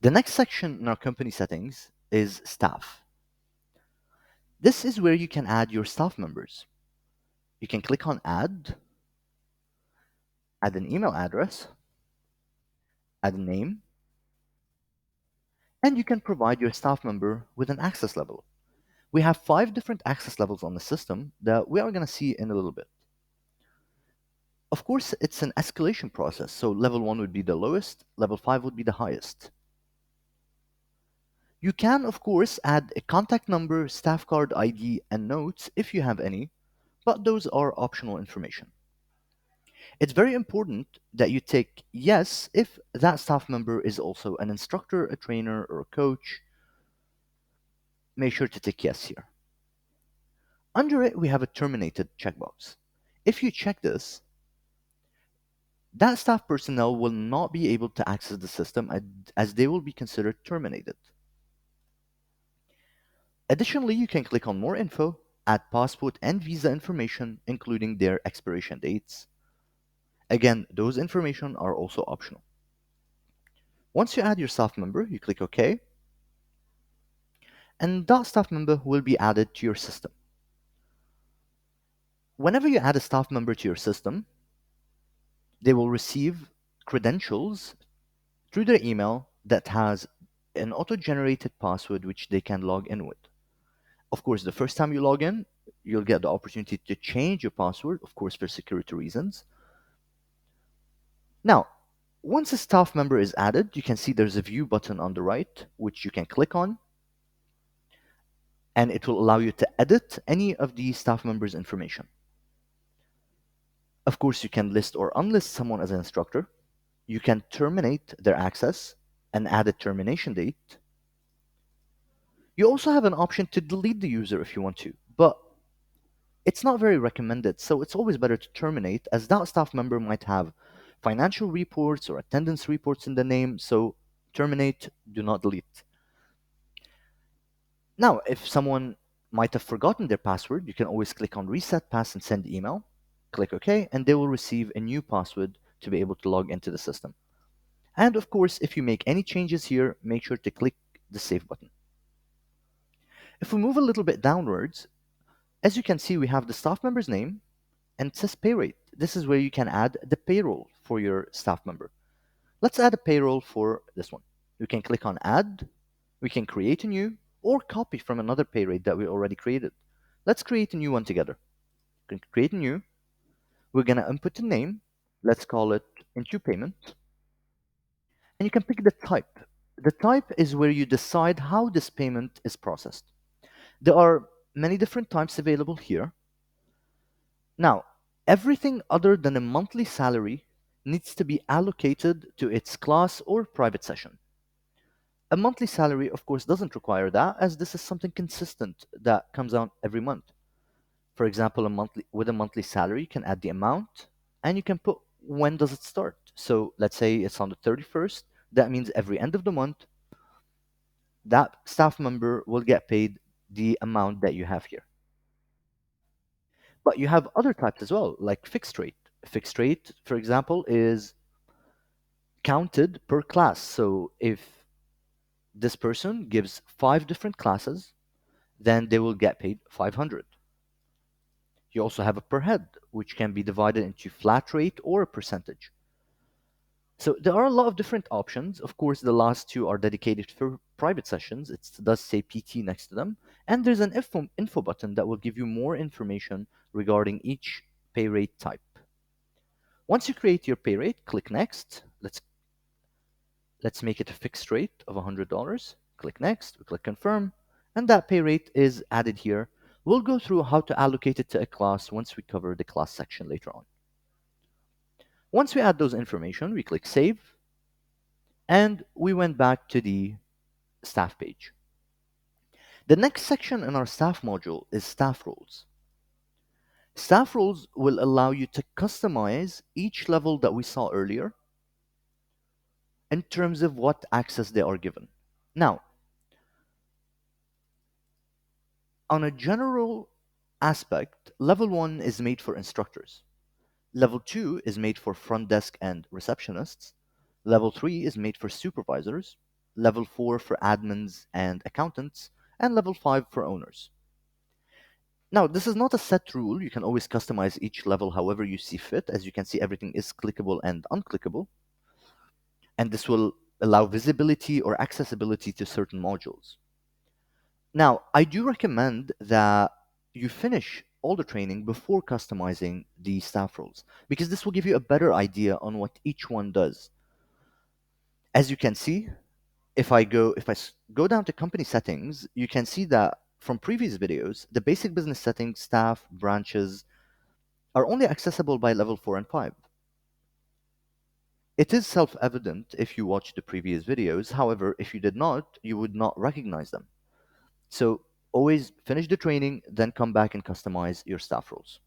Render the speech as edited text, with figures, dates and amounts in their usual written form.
The next section in our company settings is staff. This is where you can add your staff members. You can click on add an email address, add a name, and you can provide your staff member with an access level. We have 5 different access levels on the system that we are going to see in a little bit. Of course, it's an escalation process, so level 1 would be the lowest, level 5 would be the highest. You can, of course, add a contact number, staff card ID, and notes if you have any, but those are optional information. It's very important that you tick yes if that staff member is also an instructor, a trainer, or a coach. Make sure to tick yes here. Under it, we have a terminated checkbox. If you check this, that staff personnel will not be able to access the system as they will be considered terminated. Additionally, you can click on more info, add passport and visa information, including their expiration dates. Again, those information are also optional. Once you add your staff member, you click OK, and that staff member will be added to your system. Whenever you add a staff member to your system, they will receive credentials through their email that has an auto-generated password which they can log in with. Of course, the first time you log in, you'll get the opportunity to change your password, of course, for security reasons. Now, once a staff member is added, you can see there's a view button on the right, which you can click on, and it will allow you to edit any of the staff members' information. Of course, you can list or unlist someone as an instructor. You can terminate their access and add a termination date. You also have an option to delete the user if you want to, but it's not very recommended, so it's always better to terminate as that staff member might have financial reports or attendance reports in the name, so terminate, do not delete. Now, if someone might have forgotten their password, you can always click on reset pass and send email, click OK, and they will receive a new password to be able to log into the system. And of course, if you make any changes here, make sure to click the save button. If we move a little bit downwards, as you can see, we have the staff member's name and it says pay rate. This is where you can add the payroll for your staff member. Let's add a payroll for this one. We can click on add, we can create a new, or copy from another pay rate that we already created. Let's create a new one together. We can create a new, we're gonna input a name, let's call it into payment, and you can pick the type. The type is where you decide how this payment is processed. There are many different types available here. Now, everything other than a monthly salary needs to be allocated to its class or private session. A monthly salary, of course, doesn't require that, as this is something consistent that comes out every month. For example, with a monthly salary, you can add the amount and you can put when does it start. So let's say it's on the 31st. That means every end of the month, that staff member will get paid the amount that you have here. But you have other types as well, like fixed rate. Fixed rate, for example, is counted per class. So if this person gives 5 different classes, then they will get paid 500. You also have a per head, which can be divided into flat rate or a percentage. So there are a lot of different options. Of course, the last two are dedicated for private sessions. It does say PT next to them. And there's an info button that will give you more information regarding each pay rate type. Once you create your pay rate, click next. Let's make it a fixed rate of $100. Click next, we click confirm, and that pay rate is added here. We'll go through how to allocate it to a class once we cover the class section later on. Once we add those information, we click save, and we went back to the staff page. The next section in our staff module is staff roles. Staff roles will allow you to customize each level that we saw earlier in terms of what access they are given. Now, on a general aspect, level 1 is made for instructors. Level 2 is made for front desk and receptionists. Level 3 is made for supervisors. level 4 for admins and accountants, and level 5 for owners. Now, this is not a set rule. You can always customize each level however you see fit. As you can see, everything is clickable and unclickable, and this will allow visibility or accessibility to certain modules. Now, I do recommend that you finish all the training before customizing the staff roles, because this will give you a better idea on what each one does. As you can see, if I go down to company settings, you can see that from previous videos, the basic business settings, staff, branches are only accessible by level 4 and 5. It is self-evident if you watch the previous videos. However, if you did not, you would not recognize them. So always finish the training, then come back and customize your staff roles.